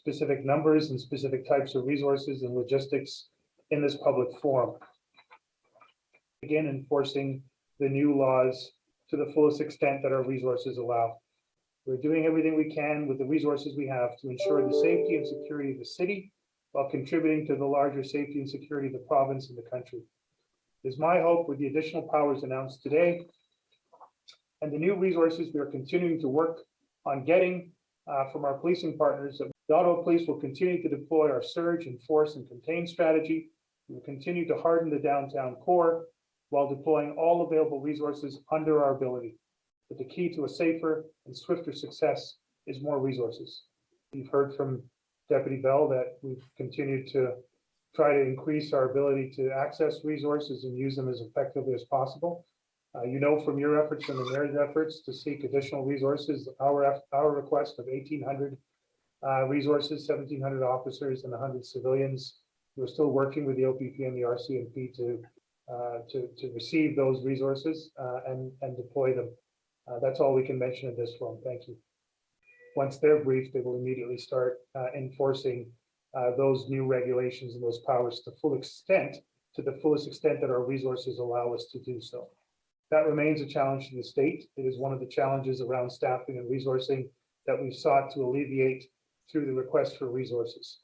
specific numbers and specific types of resources and logistics in this public forum. Begin enforcing the new laws to the fullest extent that our resources allow. We're doing everything we can with the resources we have to ensure the safety and security of the city while contributing to the larger safety and security of the province and the country. It is my hope with the additional powers announced today and the new resources we are continuing to work on getting from our policing partners that the Ottawa Police will continue to deploy our surge, enforce, and contain strategy. We will continue to harden the downtown core while deploying all available resources under our ability. But the key to a safer and swifter success is more resources. You've heard from Deputy Bell that we've continued to try to increase our ability to access resources and use them as effectively as possible. You know from your efforts and the mayor's efforts to seek additional resources, our request of 1,800 resources, 1,700 officers, and 100 civilians. We're still working with the OPP and the RCMP to receive those resources and deploy them. That's all we can mention at this forum. Thank you. Once they're briefed, they will immediately start enforcing those new regulations and those powers to the fullest extent that our resources allow us to do so. That remains a challenge to the state. It is one of the challenges around staffing and resourcing that we've sought to alleviate through the request for resources.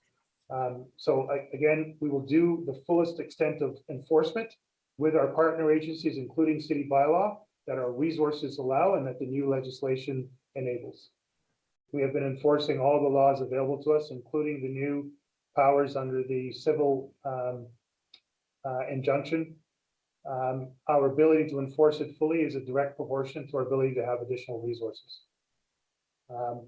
Again, we will do the fullest extent of enforcement with our partner agencies, including city bylaw, that our resources allow and that the new legislation enables. We have been enforcing all the laws available to us, including the new powers under the civil injunction. Our ability to enforce it fully is a direct proportion to our ability to have additional resources. The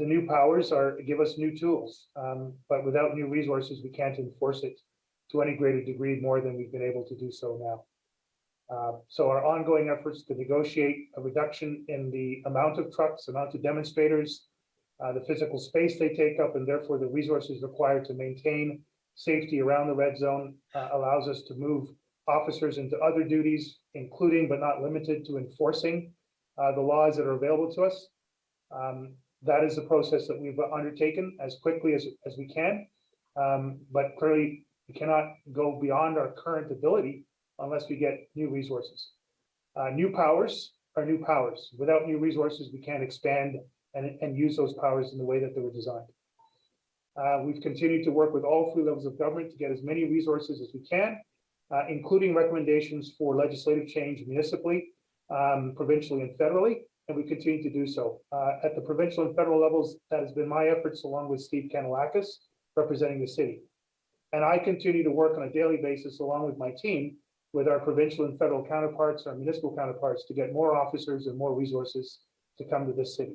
new powers give us new tools, but without new resources, we can't enforce it to any greater degree more than we've been able to do so now. So our ongoing efforts to negotiate a reduction in the amount of trucks, amount of demonstrators, the physical space they take up, and therefore the resources required to maintain safety around the red zone allows us to move officers into other duties, including but not limited to enforcing the laws that are available to us. That is the process that we've undertaken as quickly as we can, but clearly we cannot go beyond our current ability unless we get new resources. New powers are new powers. Without new resources, we can't expand and use those powers in the way that they were designed. We've continued to work with all three levels of government to get as many resources as we can, including recommendations for legislative change municipally, provincially, and federally, and we continue to do so. At the provincial and federal levels, that has been my efforts along with Steve Kanalakis, representing the city. And I continue to work on a daily basis along with my team with our provincial and federal counterparts, our municipal counterparts, to get more officers and more resources to come to this city.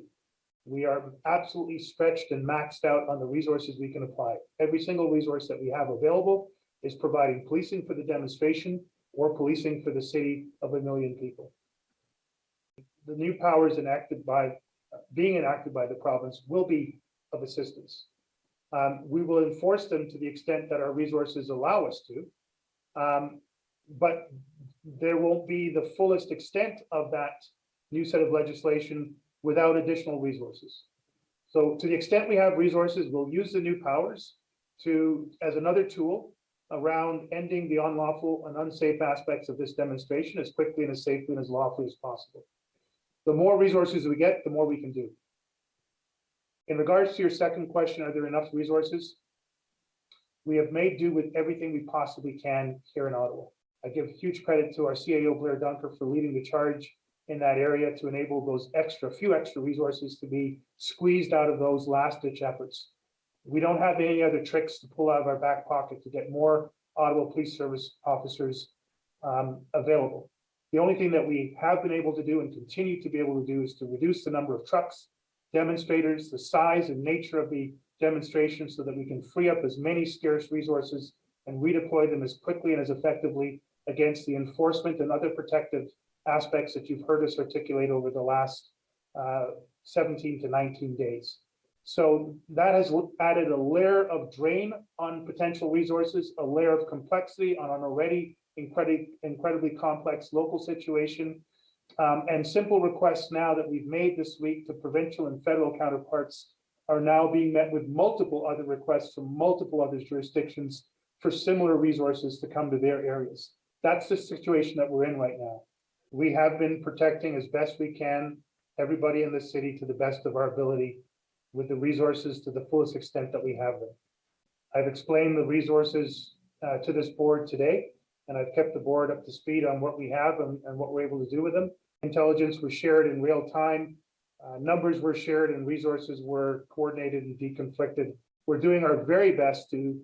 We are absolutely stretched and maxed out on the resources we can apply. Every single resource that we have available is providing policing for the demonstration or policing for the city of 1 million people. The new powers being enacted by the province will be of assistance. We will enforce them to the extent that our resources allow us to, but there won't be the fullest extent of that new set of legislation without additional resources. So to the extent we have resources, we'll use the new powers as another tool around ending the unlawful and unsafe aspects of this demonstration as quickly and as safely and as lawfully as possible. The more resources we get, the more we can do. In regards to your second question, are there enough resources? We have made do with everything we possibly can here in Ottawa. I give huge credit to our CAO, Blair Dunker, for leading the charge in that area to enable those few extra resources to be squeezed out of those last-ditch efforts. We don't have any other tricks to pull out of our back pocket to get more Ottawa Police Service officers available. The only thing that we have been able to do and continue to be able to do is to reduce the number of trucks, demonstrators, the size and nature of the demonstration so that we can free up as many scarce resources and redeploy them as quickly and as effectively against the enforcement and other protective aspects that you've heard us articulate over the last 17 to 19 days. So that has added a layer of drain on potential resources, a layer of complexity on an already incredibly complex local situation, and simple requests now that we've made this week to provincial and federal counterparts are now being met with multiple other requests from multiple other jurisdictions for similar resources to come to their areas. That's the situation that we're in right now. We have been protecting as best we can everybody in the city to the best of our ability with the resources to the fullest extent that we have them. I've explained the resources to this board today, and I've kept the board up to speed on what we have and what we're able to do with them. Intelligence was shared in real time. Numbers were shared and resources were coordinated and deconflicted. We're doing our very best to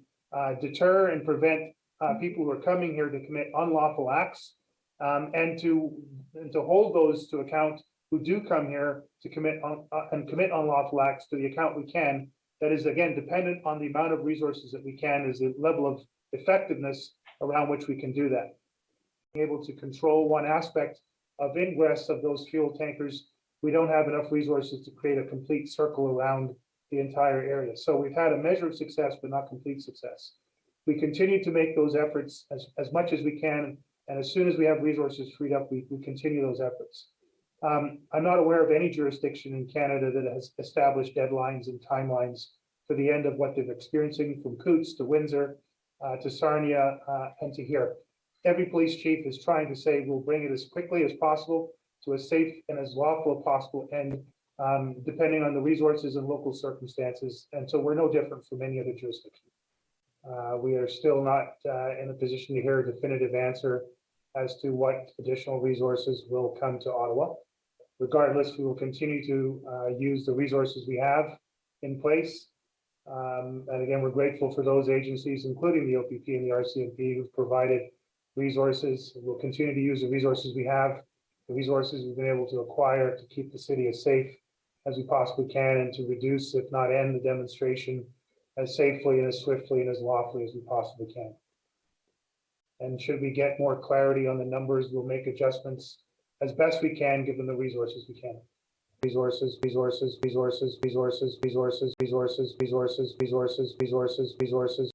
deter and prevent people who are coming here to commit unlawful acts, and to hold those to account who do come here to commit unlawful acts to the account we can. That is, again, dependent on the amount of resources that we can, is the level of effectiveness around which we can do that. Being able to control one aspect of ingress of those fuel tankers, we don't have enough resources to create a complete circle around the entire area. So we've had a measure of success, but not complete success. We continue to make those efforts as much as we can, and as soon as we have resources freed up, we continue those efforts. I'm not aware of any jurisdiction in Canada that has established deadlines and timelines for the end of what they're experiencing, from Coutts to Windsor to Sarnia and to here. Every police chief is trying to say we'll bring it as quickly as possible to as safe and as lawful as possible, and depending on the resources and local circumstances. And so we're no different from any other jurisdiction. We are still not in a position to hear a definitive answer as to what additional resources will come to Ottawa. Regardless, we will continue to use the resources we have in place. And again, we're grateful for those agencies, including the OPP and the RCMP, who've provided resources. We'll continue to use the resources we have, the resources we've been able to acquire to keep the city as safe as we possibly can, and to reduce, if not end, the demonstration as safely and as swiftly and as lawfully as we possibly can. And should we get more clarity on the numbers, we'll make adjustments as best we can, given the resources we can. Resources, resources, resources, resources, resources, resources, resources, resources, resources, resources.